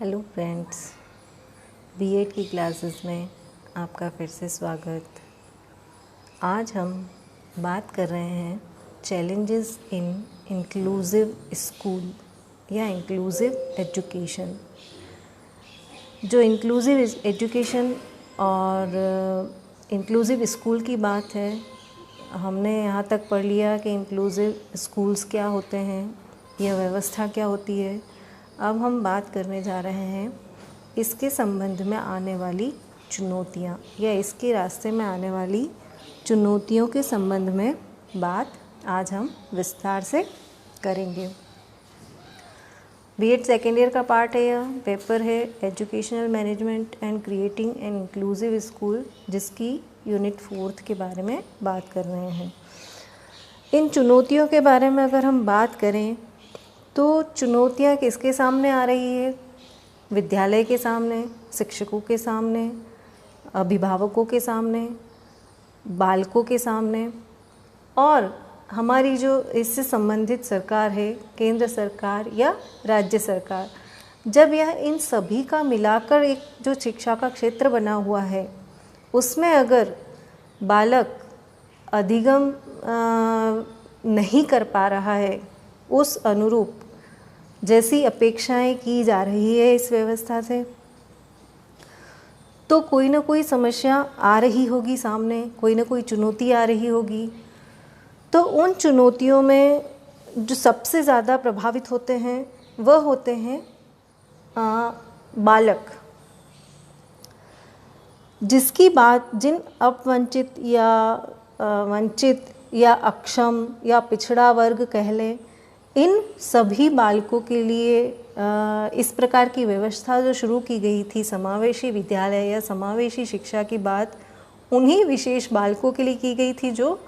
Hello friends, BEd की classes में आपका फिर से स्वागत। आज हम बात कर रहे हैं चैलेंजेस इन इंक्लूसिव स्कूल या इंक्लूसिव एजुकेशन। जो इंक्लूसिव एजुकेशन और इंक्लूसिव स्कूल की बात है, हमने यहाँ तक पढ़ लिया कि इंक्लूसिव स्कूल्स क्या होते हैं, यह व्यवस्था क्या होती है। अब हम बात करने जा रहे हैं इसके संबंध में आने वाली चुनौतियाँ या इसके रास्ते में आने वाली चुनौतियों के संबंध में बात आज हम विस्तार से करेंगे। बीएड सेकेंड ईयर का पार्ट है, यह पेपर है educational management and creating an inclusive school, जिसकी यूनिट 4 के बारे में बात कर रहे हैं। इन चुनौतियों के बारे में अगर हम बात करें तो चुनौतियाँ किसके सामने आ रही है? विद्यालय के सामने, शिक्षकों के सामने, अभिभावकों के सामने, बालकों के सामने, और हमारी जो इससे संबंधित सरकार है, केंद्र सरकार या राज्य सरकार। जब यह इन सभी का मिलाकर एक जो शिक्षा का क्षेत्र बना हुआ है, उसमें अगर बालक अधिगम नहीं कर पा रहा है उस अनुरूप जैसी अपेक्षाएं की जा रही है इस व्यवस्था से, तो कोई ना कोई समस्या आ रही होगी सामने, कोई ना कोई चुनौती आ रही होगी। तो उन चुनौतियों में जो सबसे ज़्यादा प्रभावित होते हैं वह होते हैं बालक, जिसकी बात जिन अपवंचित या वंचित या अक्षम या पिछड़ा वर्ग कह लें, इन सभी बालकों के लिए इस प्रकार की व्यवस्था जो शुरू की गई थी, समावेशी विद्यालय या समावेशी शिक्षा की बात उन्हीं विशेष बालकों के लिए की गई थी जो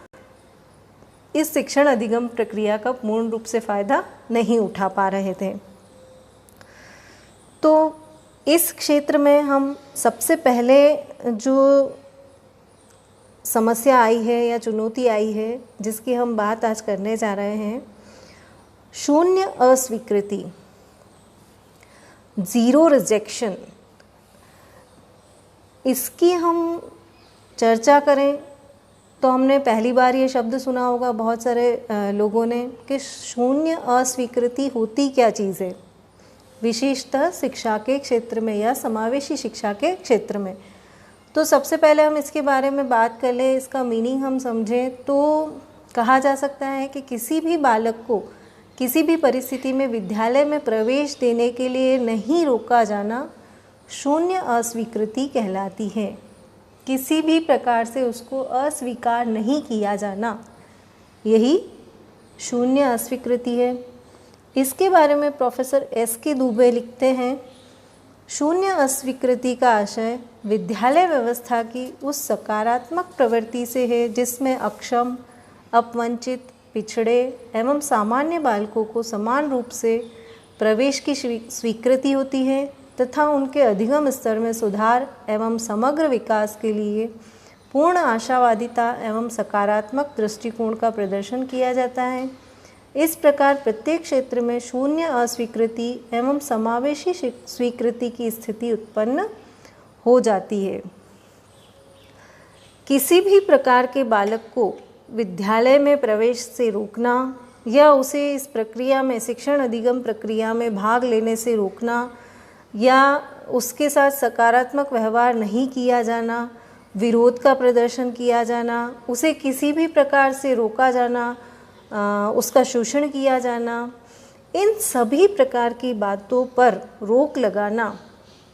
इस शिक्षण अधिगम प्रक्रिया का पूर्ण रूप से फ़ायदा नहीं उठा पा रहे थे। तो इस क्षेत्र में हम सबसे पहले जो समस्या आई है या चुनौती आई है, जिसकी हम बात आज करने जा रहे हैं, शून्य अस्वीकृति, ज़ीरो रिजेक्शन। इसकी हम चर्चा करें तो हमने पहली बार ये शब्द सुना होगा बहुत सारे लोगों ने कि शून्य अस्वीकृति होती क्या चीज़ है, विशेषतः शिक्षा के क्षेत्र में या समावेशी शिक्षा के क्षेत्र में। तो सबसे पहले हम इसके बारे में बात कर लें, इसका मीनिंग हम समझें तो कहा जा सकता है कि किसी भी बालक को किसी भी परिस्थिति में विद्यालय में प्रवेश देने के लिए नहीं रोका जाना शून्य अस्वीकृति कहलाती है। किसी भी प्रकार से उसको अस्वीकार नहीं किया जाना, यही शून्य अस्वीकृति है। इसके बारे में प्रोफेसर एस.के. दुबे लिखते हैं, शून्य अस्वीकृति का आशय विद्यालय व्यवस्था की उस सकारात्मक प्रवृत्ति से है जिसमें अक्षम, अपवंचित, पिछड़े एवं सामान्य बालकों को समान रूप से प्रवेश की स्वीकृति होती है तथा उनके अधिगम स्तर में सुधार एवं समग्र विकास के लिए पूर्ण आशावादिता एवं सकारात्मक दृष्टिकोण का प्रदर्शन किया जाता है। इस प्रकार प्रत्येक क्षेत्र में शून्य अस्वीकृति एवं समावेशी स्वीकृति की स्थिति उत्पन्न हो जाती है। किसी भी प्रकार के बालक को विद्यालय में प्रवेश से रोकना या उसे इस प्रक्रिया में, शिक्षण अधिगम प्रक्रिया में भाग लेने से रोकना या उसके साथ सकारात्मक व्यवहार नहीं किया जाना, विरोध का प्रदर्शन किया जाना, उसे किसी भी प्रकार से रोका जाना, उसका शोषण किया जाना, इन सभी प्रकार की बातों पर रोक लगाना,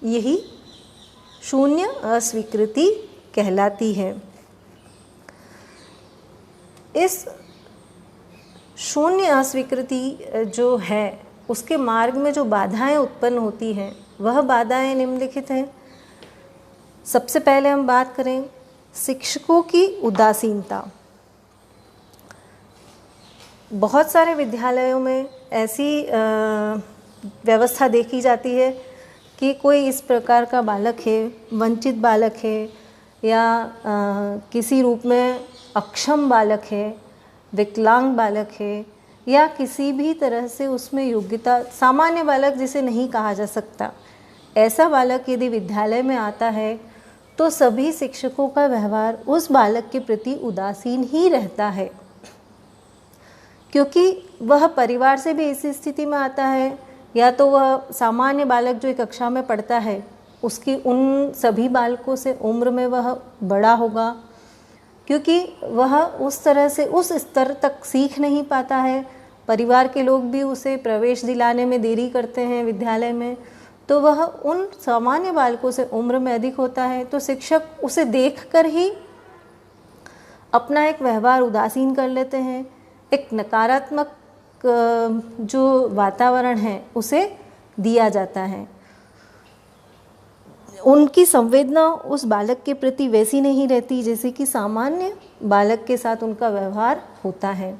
यही शून्य अस्वीकृति कहलाती है। इस शून्य अस्वीकृति जो है उसके मार्ग में जो बाधाएं उत्पन्न होती हैं वह बाधाएं निम्नलिखित हैं। सबसे पहले हम बात करें शिक्षकों की उदासीनता। बहुत सारे विद्यालयों में ऐसी व्यवस्था देखी जाती है कि कोई इस प्रकार का बालक है, वंचित बालक है या किसी रूप में अक्षम बालक है, विकलांग बालक है या किसी भी तरह से उसमें योग्यता, सामान्य बालक जिसे नहीं कहा जा सकता, ऐसा बालक यदि विद्यालय में आता है तो सभी शिक्षकों का व्यवहार उस बालक के प्रति उदासीन ही रहता है, क्योंकि वह परिवार से भी इस स्थिति में आता है, या तो वह सामान्य बालक जो एक कक्षा में पढ़ता है उसकी उन सभी बालकों से उम्र में वह बड़ा होगा, क्योंकि वह उस तरह से उस स्तर तक सीख नहीं पाता है। परिवार के लोग भी उसे प्रवेश दिलाने में देरी करते हैं विद्यालय में, तो वह उन सामान्य बालकों से उम्र में अधिक होता है, तो शिक्षक उसे देखकर ही अपना एक व्यवहार उदासीन कर लेते हैं, एक नकारात्मक जो वातावरण है उसे दिया जाता है। उनकी संवेदना उस बालक के प्रति वैसी नहीं रहती जैसे कि सामान्य बालक के साथ उनका व्यवहार होता है।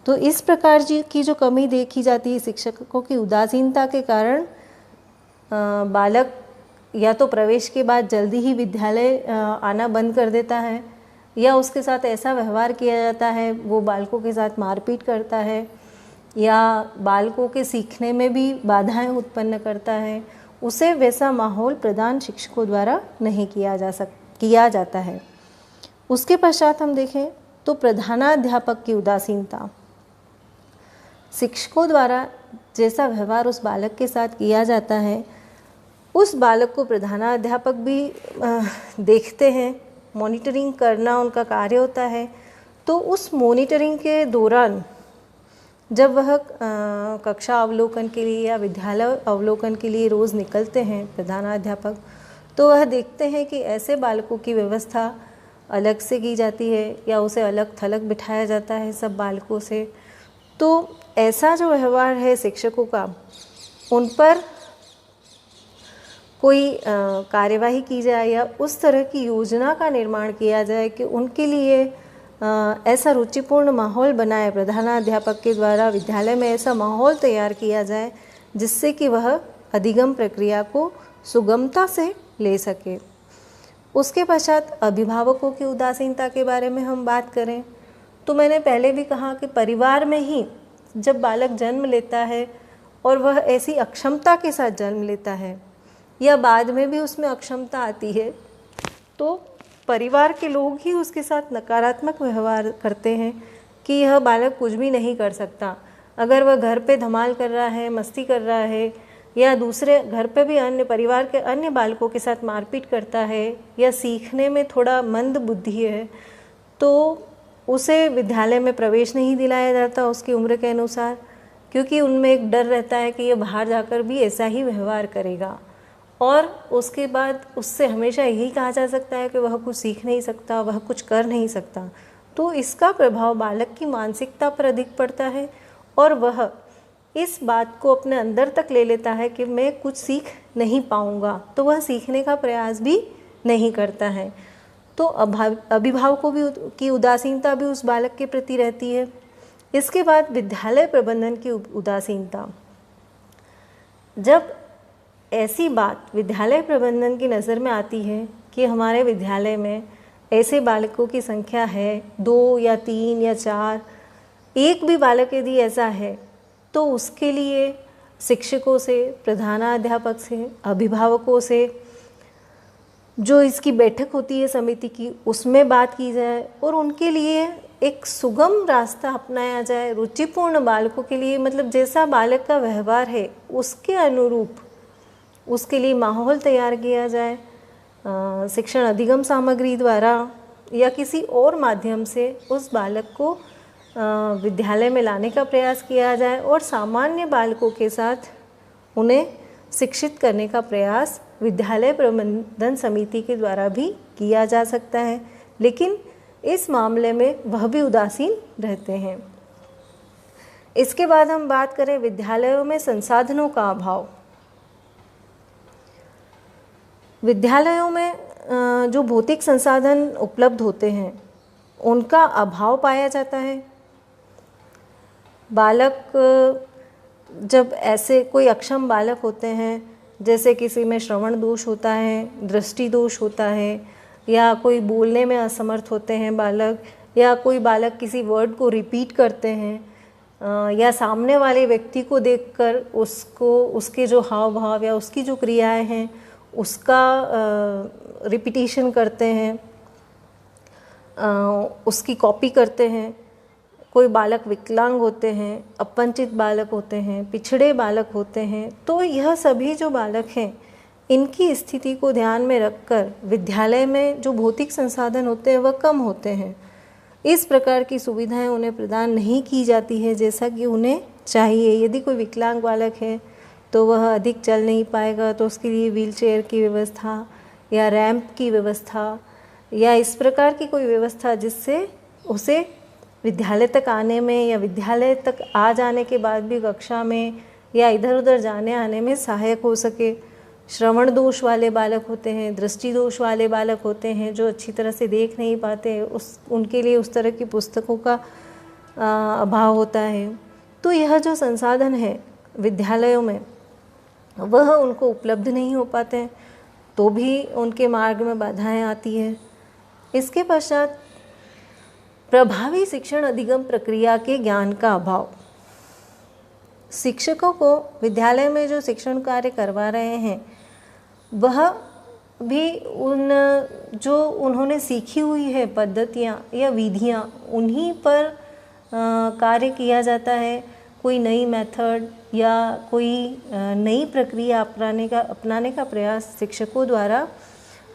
तो इस प्रकार की जो कमी देखी जाती है शिक्षकों की उदासीनता के कारण बालक या तो प्रवेश के बाद जल्दी ही विद्यालय आना बंद कर देता है, या उसके साथ ऐसा व्यवहार किया जाता है, वो बालकों के साथ मारपीट करता है, या बालकों के सीखने में भी बाधाएं उत्पन्न करता है। उसे वैसा माहौल प्रदान शिक्षकों द्वारा नहीं किया जाता है। उसके पश्चात हम देखें तो प्रधानाध्यापक की उदासीनता। शिक्षकों द्वारा जैसा व्यवहार उस बालक के साथ किया जाता है, उस बालक को प्रधानाध्यापक भी देखते हैं, मॉनिटरिंग करना उनका कार्य होता है। तो उस मॉनिटरिंग के दौरान जब वह कक्षा अवलोकन के लिए या विद्यालय अवलोकन के लिए रोज़ निकलते हैं प्रधानाध्यापक, तो वह देखते हैं कि ऐसे बालकों की व्यवस्था अलग से की जाती है या उसे अलग थलग बिठाया जाता है सब बालकों से। तो ऐसा जो व्यवहार है शिक्षकों का, उन पर कोई कार्यवाही की जाए या उस तरह की योजना का निर्माण किया जाए कि उनके लिए ऐसा रुचिपूर्ण माहौल बनाए प्रधानाध्यापक के द्वारा, विद्यालय में ऐसा माहौल तैयार किया जाए जिससे कि वह अधिगम प्रक्रिया को सुगमता से ले सके। उसके पश्चात अभिभावकों की उदासीनता के बारे में हम बात करें तो मैंने पहले भी कहा कि परिवार में ही जब बालक जन्म लेता है और वह ऐसी अक्षमता के साथ जन्म लेता है या बाद में भी उसमें अक्षमता आती है, तो परिवार के लोग ही उसके साथ नकारात्मक व्यवहार करते हैं कि यह बालक कुछ भी नहीं कर सकता। अगर वह घर पे धमाल कर रहा है, मस्ती कर रहा है, या दूसरे घर पे भी अन्य परिवार के अन्य बालकों के साथ मारपीट करता है या सीखने में थोड़ा मंद बुद्धि है, तो उसे विद्यालय में प्रवेश नहीं दिलाया जाता उसकी उम्र के अनुसार, क्योंकि उनमें एक डर रहता है कि यह बाहर जाकर भी ऐसा ही व्यवहार करेगा और उसके बाद उससे हमेशा यही कहा जा सकता है कि वह कुछ सीख नहीं सकता, वह कुछ कर नहीं सकता। तो इसका प्रभाव बालक की मानसिकता पर अधिक पड़ता है और वह इस बात को अपने अंदर तक ले लेता है कि मैं कुछ सीख नहीं पाऊंगा, तो वह सीखने का प्रयास भी नहीं करता है। तो अभिभावकों की उदासीनता भी उस बालक के प्रति रहती है। इसके बाद विद्यालय प्रबंधन की उदासीनता। जब ऐसी बात विद्यालय प्रबंधन की नज़र में आती है कि हमारे विद्यालय में ऐसे बालकों की संख्या है 2 या 3 या 4, एक भी बालक यदि ऐसा है, तो उसके लिए शिक्षकों से, प्रधानाध्यापक से, अभिभावकों से जो इसकी बैठक होती है समिति की, उसमें बात की जाए और उनके लिए एक सुगम रास्ता अपनाया जाए रुचिपूर्ण बालकों के लिए। मतलब जैसा बालक का व्यवहार है उसके अनुरूप उसके लिए माहौल तैयार किया जाए, शिक्षण अधिगम सामग्री द्वारा या किसी और माध्यम से उस बालक को विद्यालय में लाने का प्रयास किया जाए और सामान्य बालकों के साथ उन्हें शिक्षित करने का प्रयास विद्यालय प्रबंधन समिति के द्वारा भी किया जा सकता है। लेकिन इस मामले में वह भी उदासीन रहते हैं। इसके बाद हम बात करें विद्यालयों में संसाधनों का अभाव। विद्यालयों में जो भौतिक संसाधन उपलब्ध होते हैं उनका अभाव पाया जाता है। बालक जब ऐसे कोई अक्षम बालक होते हैं, जैसे किसी में श्रवण दोष होता है, दृष्टि दोष होता है, या कोई बोलने में असमर्थ होते हैं बालक, या कोई बालक किसी वर्ड को रिपीट करते हैं, या सामने वाले व्यक्ति को देखकर उसको उसके जो हाव भाव या उसकी जो क्रियाएं हैं उसका रिपीटिशन करते हैं, उसकी कॉपी करते हैं। कोई बालक विकलांग होते हैं, अपंचित बालक होते हैं, पिछड़े बालक होते हैं। तो यह सभी जो बालक हैं इनकी स्थिति को ध्यान में रखकर विद्यालय में जो भौतिक संसाधन होते हैं वह कम होते हैं। इस प्रकार की सुविधाएं उन्हें प्रदान नहीं की जाती है जैसा कि उन्हें चाहिए। यदि कोई विकलांग बालक है तो वह अधिक चल नहीं पाएगा, तो उसके लिए व्हील चेयर की व्यवस्था या रैंप की व्यवस्था या इस प्रकार की कोई व्यवस्था जिससे उसे विद्यालय तक आने में या विद्यालय तक आ जाने के बाद भी कक्षा में या इधर उधर जाने आने में सहायक हो सके। श्रवण दोष वाले बालक होते हैं, दृष्टि दोष वाले बालक होते हैं जो अच्छी तरह से देख नहीं पाते, उनके लिए उस तरह की पुस्तकों का अभाव होता है। तो यह जो संसाधन है विद्यालयों में वह उनको उपलब्ध नहीं हो पाते हैं, तो भी उनके मार्ग में बाधाएं आती है। इसके पश्चात प्रभावी शिक्षण अधिगम प्रक्रिया के ज्ञान का अभाव। शिक्षकों को विद्यालय में जो शिक्षण कार्य करवा रहे हैं वह भी जो उन्होंने सीखी हुई है पद्धतियाँ या विधियाँ उन्हीं पर कार्य किया जाता है। कोई नई मेथड या कोई नई प्रक्रिया अपनाने का प्रयास शिक्षकों द्वारा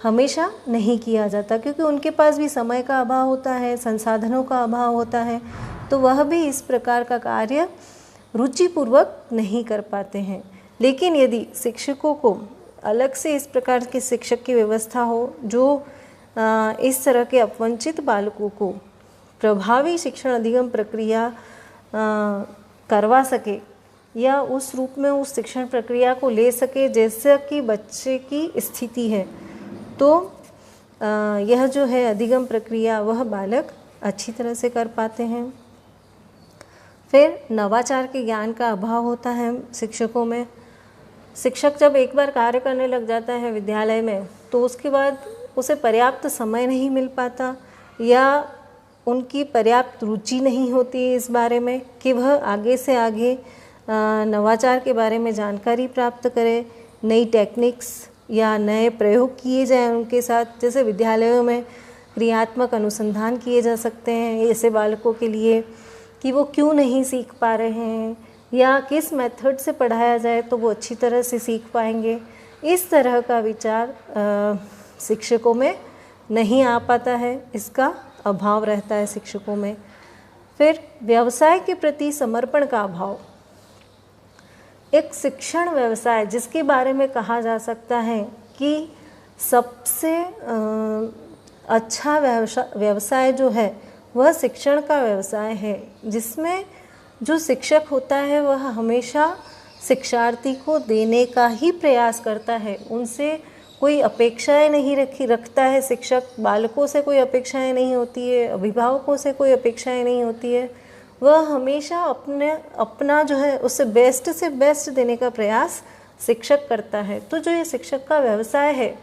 हमेशा नहीं किया जाता, क्योंकि उनके पास भी समय का अभाव होता है, संसाधनों का अभाव होता है, तो वह भी इस प्रकार का कार्य रुचिपूर्वक नहीं कर पाते हैं। लेकिन यदि शिक्षकों को अलग से इस प्रकार के शिक्षक की व्यवस्था हो जो इस तरह के अपवंचित बालकों को प्रभावी शिक्षण अधिगम प्रक्रिया करवा सके या उस रूप में उस शिक्षण प्रक्रिया को ले सके जैसे कि बच्चे की स्थिति है, तो यह जो है अधिगम प्रक्रिया वह बालक अच्छी तरह से कर पाते हैं। फिर नवाचार के ज्ञान का अभाव होता है शिक्षकों में। शिक्षक जब एक बार कार्य करने लग जाता है विद्यालय में तो उसके बाद उसे पर्याप्त समय नहीं मिल पाता या उनकी पर्याप्त रुचि नहीं होती है इस बारे में कि वह आगे से आगे नवाचार के बारे में जानकारी प्राप्त करे, नई टेक्निक्स या नए प्रयोग किए जाएं उनके साथ। जैसे विद्यालयों में क्रियात्मक अनुसंधान किए जा सकते हैं ऐसे बालकों के लिए कि वो क्यों नहीं सीख पा रहे हैं या किस मेथड से पढ़ाया जाए तो वो अच्छी तरह से सीख पाएंगे। इस तरह का विचार शिक्षकों में नहीं आ पाता है, इसका अभाव रहता है शिक्षकों में। फिर व्यवसाय के प्रति समर्पण का अभाव। एक शिक्षण व्यवसाय जिसके बारे में कहा जा सकता है कि सबसे अच्छा व्यवसाय जो है वह शिक्षण का व्यवसाय है, जिसमें जो शिक्षक होता है वह हमेशा शिक्षार्थी को देने का ही प्रयास करता है, उनसे कोई अपेक्षाएं नहीं रखता है। शिक्षक बालकों से कोई अपेक्षाएं नहीं होती है, अभिभावकों से कोई अपेक्षाएं नहीं होती है, वह हमेशा अपना जो है उससे बेस्ट से बेस्ट देने का प्रयास शिक्षक करता है। तो जो ये शिक्षक का व्यवसाय है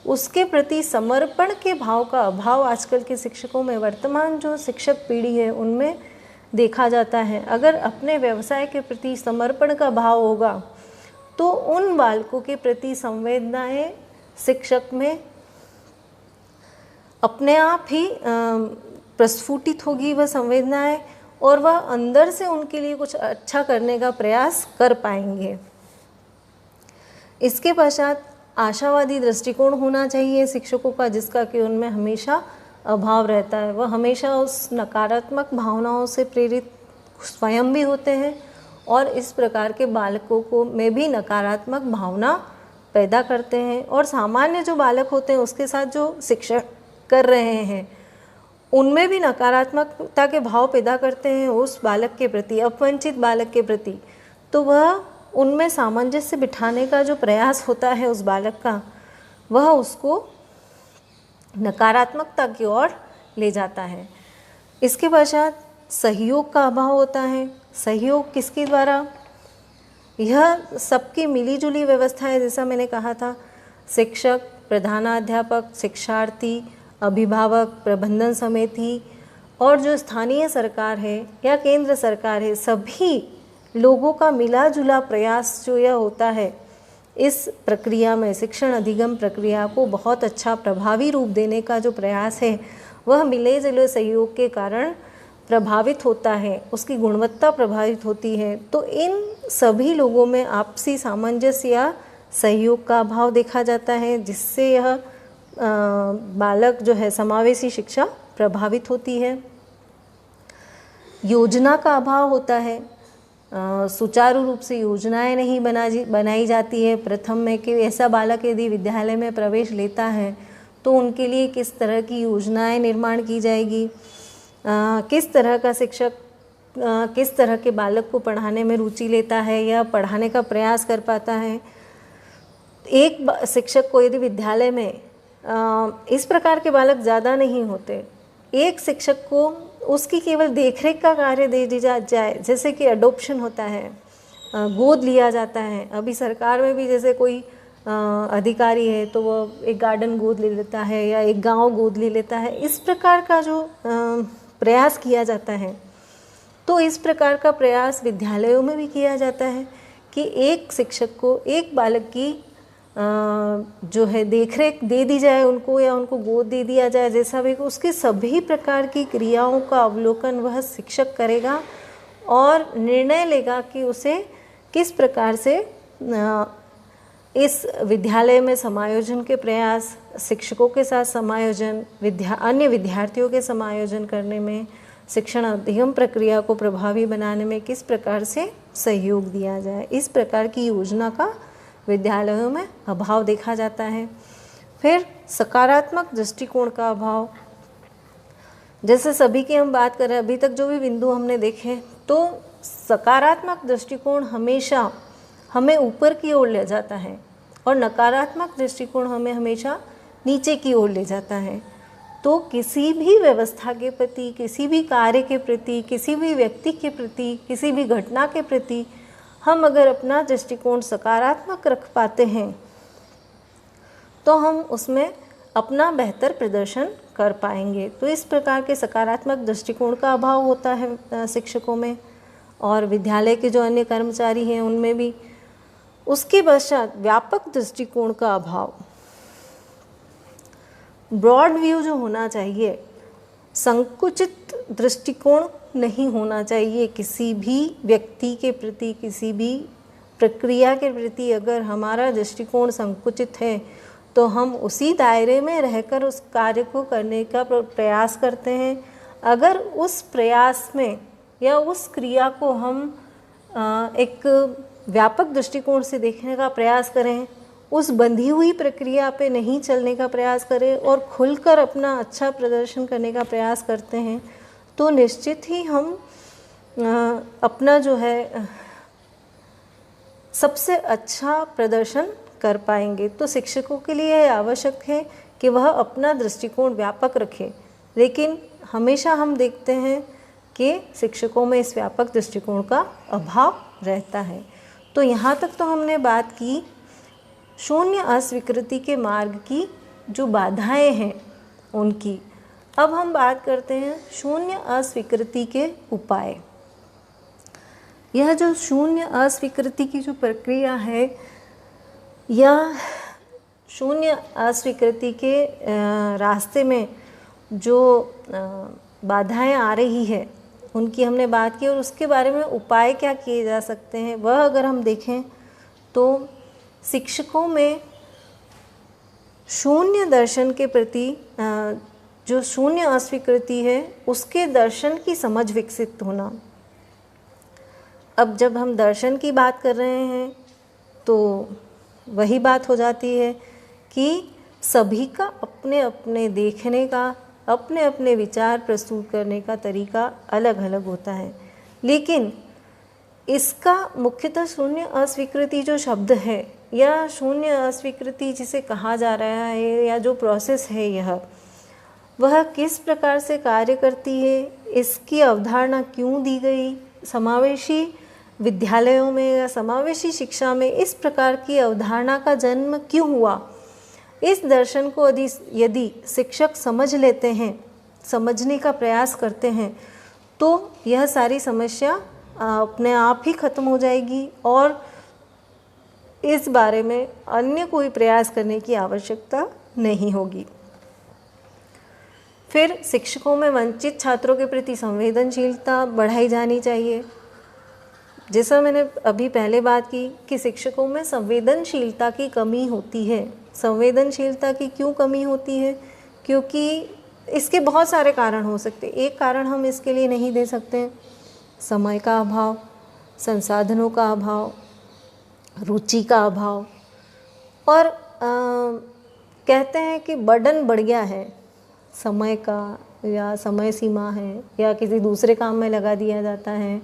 उसके प्रति समर्पण के भाव का अभाव आजकल के शिक्षकों में, वर्तमान जो शिक्षक पीढ़ी है उनमें देखा जाता है। अगर अपने व्यवसाय के प्रति समर्पण का भाव होगा तो उन बालकों के प्रति संवेदनाएं शिक्षक में अपने आप ही प्रस्फुटित होगी वह संवेदनाएं, और वह अंदर से उनके लिए कुछ अच्छा करने का प्रयास कर पाएंगे। इसके पश्चात आशावादी दृष्टिकोण होना चाहिए शिक्षकों का, जिसका कि उनमें हमेशा अभाव रहता है। वह हमेशा उस नकारात्मक भावनाओं से प्रेरित स्वयं भी होते हैं और इस प्रकार के बालकों को में भी नकारात्मक भावना पैदा करते हैं, और सामान्य जो बालक होते हैं उसके साथ जो शिक्षक कर रहे हैं उनमें भी नकारात्मकता के भाव पैदा करते हैं उस बालक के प्रति, अपवंचित बालक के प्रति। तो वह उनमें सामंजस्य बिठाने का जो प्रयास होता है उस बालक का, वह उसको नकारात्मकता की ओर ले जाता है। इसके पश्चात सहयोग का अभाव होता है। सहयोग किसके द्वारा? यह सबकी मिलीजुली व्यवस्था है, जैसा मैंने कहा था। शिक्षक, प्रधानाध्यापक, शिक्षार्थी, अभिभावक, प्रबंधन समिति और जो स्थानीय सरकार है या केंद्र सरकार है, सभी लोगों का मिला जुला प्रयास जो यह होता है इस प्रक्रिया में, शिक्षण अधिगम प्रक्रिया को बहुत अच्छा प्रभावी रूप देने का जो प्रयास है वह मिले जुले सहयोग के कारण प्रभावित होता है, उसकी गुणवत्ता प्रभावित होती है। तो इन सभी लोगों में आपसी सामंजस्य या सहयोग का अभाव देखा जाता है, जिससे यह बालक जो है समावेशी शिक्षा प्रभावित होती है। योजना का अभाव होता है, सुचारू रूप से योजनाएं नहीं बनाई जाती है प्रथम में कि ऐसा बालक यदि विद्यालय में प्रवेश लेता है तो उनके लिए किस तरह की योजनाएं निर्माण की जाएगी, किस तरह का शिक्षक किस तरह के बालक को पढ़ाने में रुचि लेता है या पढ़ाने का प्रयास कर पाता है। एक शिक्षक को यदि विद्यालय में इस प्रकार के बालक ज़्यादा नहीं होते, एक शिक्षक को उसकी केवल देखरेख का कार्य दे दी जाए, जैसे कि अडॉप्शन होता है, गोद लिया जाता है। अभी सरकार में भी जैसे कोई अधिकारी है तो वो एक गार्डन गोद ले लेता है या एक गांव गोद ले लेता है, इस प्रकार का जो प्रयास किया जाता है। तो इस प्रकार का प्रयास विद्यालयों में भी किया जाता है कि एक शिक्षक को एक बालक की जो है देखरेख दे दी जाए उनको, या उनको गोद दे दिया जाए, जैसा भी उसके सभी प्रकार की क्रियाओं का अवलोकन वह शिक्षक करेगा और निर्णय लेगा कि उसे किस प्रकार से इस विद्यालय में समायोजन के प्रयास, शिक्षकों के साथ समायोजन, अन्य विद्यार्थियों के समायोजन करने में, शिक्षण अधिगम प्रक्रिया को प्रभावी बनाने में किस प्रकार से सहयोग दिया जाए। इस प्रकार की योजना का विद्यालयों में अभाव देखा जाता है। फिर सकारात्मक दृष्टिकोण का अभाव, जैसे सभी की हम बात कर रहे हैं, अभी तक जो भी बिंदु हमने देखे, तो सकारात्मक दृष्टिकोण हमेशा हमें ऊपर की ओर ले जाता है और नकारात्मक दृष्टिकोण हमें हमेशा नीचे की ओर ले जाता है। तो किसी भी व्यवस्था के प्रति, किसी भी कार्य के प्रति, किसी भी व्यक्ति के प्रति, किसी भी घटना के प्रति हम अगर अपना दृष्टिकोण सकारात्मक रख पाते हैं तो हम उसमें अपना बेहतर प्रदर्शन कर पाएंगे। तो इस प्रकार के सकारात्मक दृष्टिकोण का अभाव होता है शिक्षकों में और विद्यालय के जो अन्य कर्मचारी हैं उनमें भी। उसके पश्चात व्यापक दृष्टिकोण का अभाव, ब्रॉड व्यू जो होना चाहिए, संकुचित दृष्टिकोण नहीं होना चाहिए किसी भी व्यक्ति के प्रति, किसी भी प्रक्रिया के प्रति। अगर हमारा दृष्टिकोण संकुचित है तो हम उसी दायरे में रहकर उस कार्य को करने का प्रयास करते हैं। अगर उस प्रयास में या उस क्रिया को हम एक व्यापक दृष्टिकोण से देखने का प्रयास करें, उस बंधी हुई प्रक्रिया पे नहीं चलने का प्रयास करें और खुलकर अपना अच्छा प्रदर्शन करने का प्रयास करते हैं, तो निश्चित ही हम अपना जो है सबसे अच्छा प्रदर्शन कर पाएंगे। तो शिक्षकों के लिए यह आवश्यक है कि वह अपना दृष्टिकोण व्यापक रखें, लेकिन हमेशा हम देखते हैं कि शिक्षकों में इस व्यापक दृष्टिकोण का अभाव रहता है। तो यहाँ तक तो हमने बात की शून्य अस्वीकृति के मार्ग की जो बाधाएं हैं उनकी। अब हम बात करते हैं शून्य अस्वीकृति के उपाय। यह जो शून्य अस्वीकृति की जो प्रक्रिया है या शून्य अस्वीकृति के रास्ते में जो बाधाएं आ रही है उनकी हमने बात की और उसके बारे में उपाय क्या किए जा सकते हैं वह अगर हम देखें तो शिक्षकों में शून्य दर्शन के प्रति जो शून्य अस्वीकृति है उसके दर्शन की समझ विकसित होना। अब जब हम दर्शन की बात कर रहे हैं तो वही बात हो जाती है कि सभी का अपने अपने देखने का, अपने अपने विचार प्रस्तुत करने का तरीका अलग अलग होता है, लेकिन इसका मुख्यतः शून्य अस्वीकृति जो शब्द है या शून्य अस्वीकृति जिसे कहा जा रहा है या जो प्रोसेस है यह वह किस प्रकार से कार्य करती है, इसकी अवधारणा क्यों दी गई, समावेशी विद्यालयों में या समावेशी शिक्षा में इस प्रकार की अवधारणा का जन्म क्यों हुआ, इस दर्शन को यदि शिक्षक समझ लेते हैं समझने का प्रयास करते हैं तो यह सारी समस्या अपने आप ही ख़त्म हो जाएगी और इस बारे में अन्य कोई प्रयास करने की आवश्यकता नहीं होगी। फिर शिक्षकों में वंचित छात्रों के प्रति संवेदनशीलता बढ़ाई जानी चाहिए। जैसा मैंने अभी पहले बात की कि शिक्षकों में संवेदनशीलता की कमी होती है। संवेदनशीलता की क्यों कमी होती है? क्योंकि इसके बहुत सारे कारण हो सकते हैं। एक कारण हम इसके लिए नहीं दे सकते, समय का अभाव, संसाधनों का अभाव, रुचि का अभाव, और कहते हैं कि बर्डन बढ़ गया है समय का, या समय सीमा है, या किसी दूसरे काम में लगा दिया जाता है।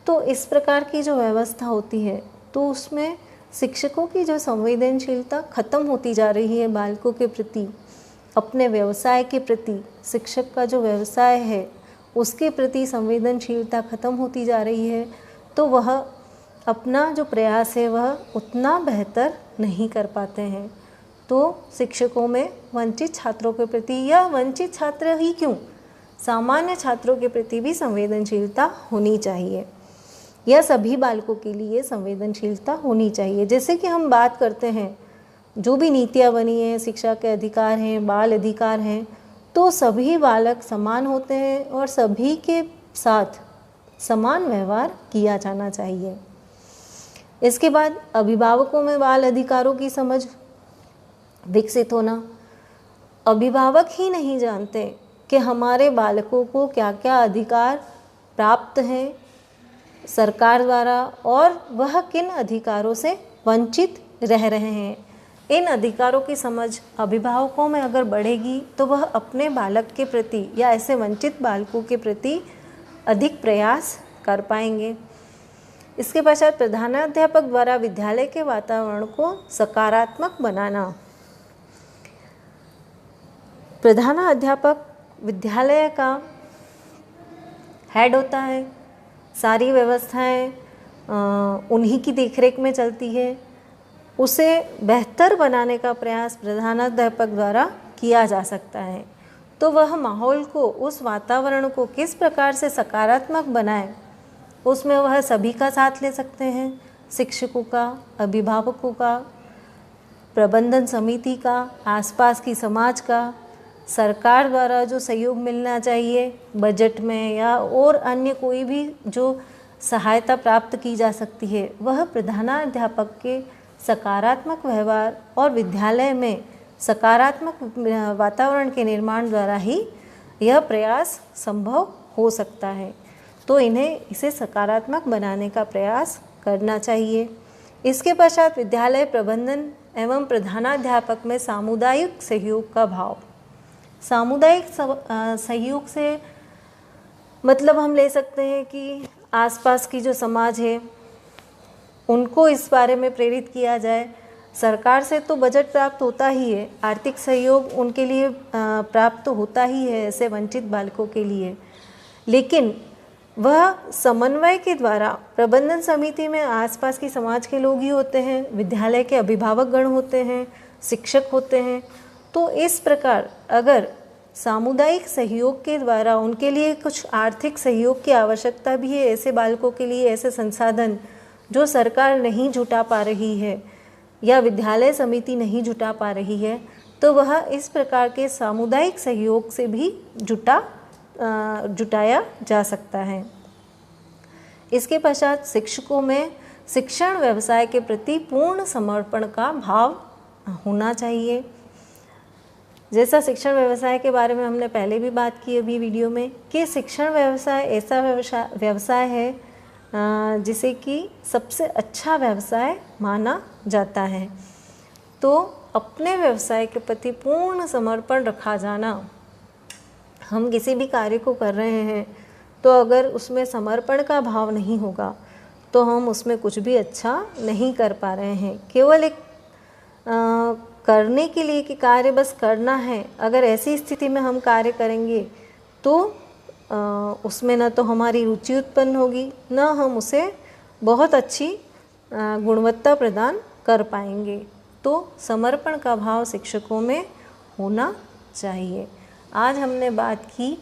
तो इस प्रकार की जो व्यवस्था होती है तो उसमें शिक्षकों की जो संवेदनशीलता ख़त्म होती जा रही है बालकों के प्रति, अपने व्यवसाय के प्रति, शिक्षक का जो व्यवसाय है उसके प्रति संवेदनशीलता ख़त्म होती जा रही है। तो वह अपना जो प्रयास है वह उतना बेहतर नहीं कर पाते हैं। तो शिक्षकों में वंचित छात्रों के प्रति, या वंचित छात्र ही क्यों, सामान्य छात्रों के प्रति भी संवेदनशीलता होनी चाहिए, या सभी बालकों के लिए संवेदनशीलता होनी चाहिए। जैसे कि हम बात करते हैं जो भी नीतियाँ बनी हैं, शिक्षा के अधिकार हैं, बाल अधिकार हैं, तो सभी बालक समान होते हैं और सभी के साथ समान व्यवहार किया जाना चाहिए। इसके बाद अभिभावकों में बाल अधिकारों की समझ विकसित होना। अभिभावक ही नहीं जानते कि हमारे बालकों को क्या क्या अधिकार प्राप्त हैं सरकार द्वारा और वह किन अधिकारों से वंचित रह रहे हैं। इन अधिकारों की समझ अभिभावकों में अगर बढ़ेगी तो वह अपने बालक के प्रति या ऐसे वंचित बालकों के प्रति अधिक प्रयास कर पाएंगे। इसके पश्चात प्रधानाध्यापक द्वारा विद्यालय के वातावरण को सकारात्मक बनाना। प्रधानाध्यापक विद्यालय का हेड होता है, सारी व्यवस्थाएं उन्हीं की देखरेख में चलती है। उसे बेहतर बनाने का प्रयास प्रधानाध्यापक द्वारा किया जा सकता है। तो वह माहौल को, उस वातावरण को किस प्रकार से सकारात्मक बनाए, उसमें वह सभी का साथ ले सकते हैं, शिक्षकों का, अभिभावकों का, प्रबंधन समिति का, आसपास की समाज का, सरकार द्वारा जो सहयोग मिलना चाहिए बजट में या और अन्य कोई भी जो सहायता प्राप्त की जा सकती है, वह प्रधानाध्यापक के सकारात्मक व्यवहार और विद्यालय में सकारात्मक वातावरण के निर्माण द्वारा ही यह प्रयास संभव हो सकता है। तो इसे सकारात्मक बनाने का प्रयास करना चाहिए। इसके पश्चात विद्यालय प्रबंधन एवं प्रधानाध्यापक में सामुदायिक सहयोग का भाव। सामुदायिक सहयोग से मतलब हम ले सकते हैं कि आसपास की जो समाज है उनको इस बारे में प्रेरित किया जाए। सरकार से तो बजट प्राप्त होता ही है, आर्थिक सहयोग उनके लिए प्राप्त तो होता ही है ऐसे वंचित बालकों के लिए, लेकिन वह समन्वय के द्वारा प्रबंधन समिति में आसपास की समाज के लोग ही होते हैं, विद्यालय के अभिभावक गण होते हैं, शिक्षक होते हैं। तो इस प्रकार अगर सामुदायिक सहयोग के द्वारा उनके लिए कुछ आर्थिक सहयोग की आवश्यकता भी है, ऐसे बालकों के लिए ऐसे संसाधन जो सरकार नहीं जुटा पा रही है या विद्यालय समिति नहीं जुटा पा रही है, तो वह इस प्रकार के सामुदायिक सहयोग से भी जुटाया जा सकता है। इसके पश्चात शिक्षकों में शिक्षण व्यवसाय के प्रति पूर्ण समर्पण का भाव होना चाहिए। जैसा शिक्षण व्यवसाय के बारे में हमने पहले भी बात की अभी वीडियो में कि शिक्षण व्यवसाय ऐसा व्यवसाय है जिसे कि सबसे अच्छा व्यवसाय माना जाता है। तो अपने व्यवसाय के प्रति पूर्ण समर्पण रखा जाना, हम किसी भी कार्य को कर रहे हैं तो अगर उसमें समर्पण का भाव नहीं होगा तो हम उसमें कुछ भी अच्छा नहीं कर पा रहे हैं। केवल एक करने के लिए कि कार्य बस करना है, अगर ऐसी स्थिति में हम कार्य करेंगे तो उसमें न तो हमारी रुचि उत्पन्न होगी, न हम उसे बहुत अच्छी गुणवत्ता प्रदान कर पाएंगे। तो समर्पण का भाव शिक्षकों में होना चाहिए। आज हमने बात की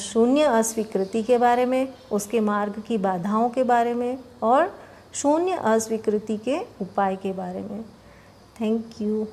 शून्य अस्वीकृति के बारे में, उसके मार्ग की बाधाओं के बारे में और शून्य अस्वीकृति के उपाय के बारे में। Thank you.